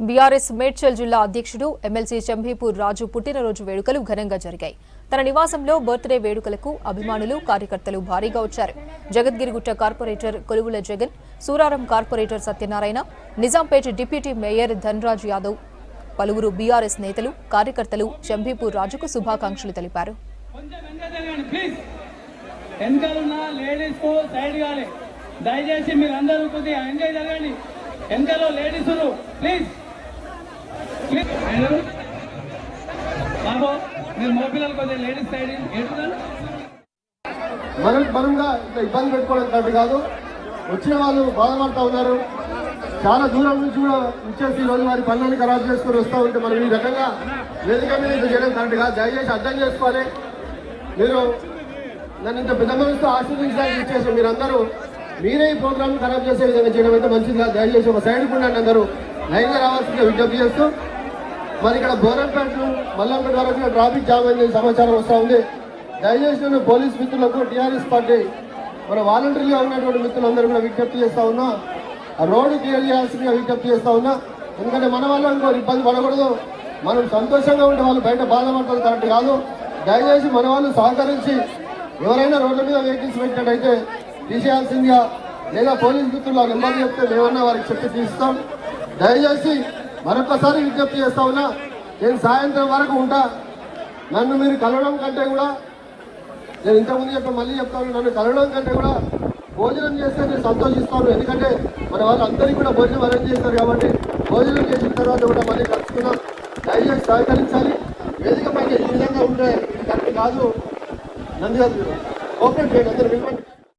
BRS Medchal జిల్లా అధ్యక్షుడు MLC చంబీపూర్ రాజు పుట్టినరోజు వేడుకలు ఘనంగా జరిగాయి. తన నివాసంలో బర్త్డే వేడుకలకు అభిమానులు, కార్యకర్తలు భారీగా వచ్చారు. Jagadgirigutta corporator Koluvula Jagan, Suraram corporator Satyanarayana, Nizampet deputy mayor Dhanraj Yadav, పలువురు బీఆర్ఎస్ నేతలు, కార్యకర్తలు చంబీపూర్ రాజుకు శుభాకాంక్షలు తెలిపారు. దయచేసి మీరందరూ కొద్దిగా ఎంజాయ్ జరగండి. ఎంతలో లేడీస్ ప్లీజ్ బాబు మీరు మోపిల్లలు కొద్దిగా లేడీస్ సైడ్ మనంగా ఇట్లా ఇబ్బంది పెట్టుకోవడం కరెక్ట్ కాదు. వచ్చిన వాళ్ళు బాధపడుతూ ఉన్నారు. చాలా దూరం నుంచి కూడా వచ్చేసి ఈరోజు వారి పనులను ఖరాబు చేసుకొని వస్తూ ఉంటే మనం ఈ రకంగా వేదిక మీద ఇంత చేయడం కరెక్ట్ కాదు. దయచేసి అర్థం చేసుకోవాలి. మీరు నన్ను ఇంత పెద్ద మనసుతో ఆశీర్వదించడానికి ఇచ్చేసి మీరందరూ మీరే ఈ ప్రోగ్రామ్ ఖరాబ్ చేసే విధంగా చేయడం అయితే మంచిది కాదు. దయచేసి ఒక సైడ్ కూడా అందరూ లైన్గా రావాల్సిందిగా విజ్ఞప్తి చేస్తూ మరి ఇక్కడ బోరంపేట మల్లంపేట వరకు ట్రాఫిక్ జామ్ అనే సమాచారం వస్తూ ఉంది. దయచేసి నేను పోలీస్ మిత్రులకు, టీఆర్ఎస్ పార్టీ మన వాలంటీర్గా ఉన్నటువంటి మిత్రులందరూ కూడా విజ్ఞప్తి చేస్తూ ఉన్నా, ఆ రోడ్డు క్లియర్ చేయాల్సిందిగా విజ్ఞప్తి చేస్తూ ఉన్నా. ఎందుకంటే మన వల్ల ఇంకో ఇబ్బంది పడకూడదు. మనం సంతోషంగా ఉంటే వాళ్ళు బయట బాధపడతారు కరెక్ట్ కాదు. దయచేసి మన వాళ్ళు సహకరించి ఎవరైనా రోడ్ల మీద వెహికల్స్ పెట్టినట్టయితే తీసేయాల్సిందిగా, లేదా పోలీస్ మిత్రులు నెంబర్ చెప్తే మేమన్నా వారికి చెప్పి తీస్తాం. దయచేసి మరొకసారి విజ్ఞప్తి చేస్తా ఉన్నా, నేను సాయంత్రం వరకు ఉంటా. నన్ను మీరు కలవడం కంటే కూడా, నేను ఇంతకుముందు చెప్పి మళ్ళీ చెప్తాను, నన్ను కలవడం కంటే కూడా భోజనం చేస్తే నేను సంతోషిస్తాను. ఎందుకంటే మన వాళ్ళు అందరికీ కూడా భోజనం అరేంజ్ చేస్తారు కాబట్టి భోజనం చేసిన తర్వాత కూడా మళ్ళీ కలుసుకున్నాం. దయచేసి సహకరించాలి. వేదిక పైన ఈ విధంగా ఉంటే కరెక్ట్ కాదు. నందిగా ఓపెన్ చేయండి అందరూ.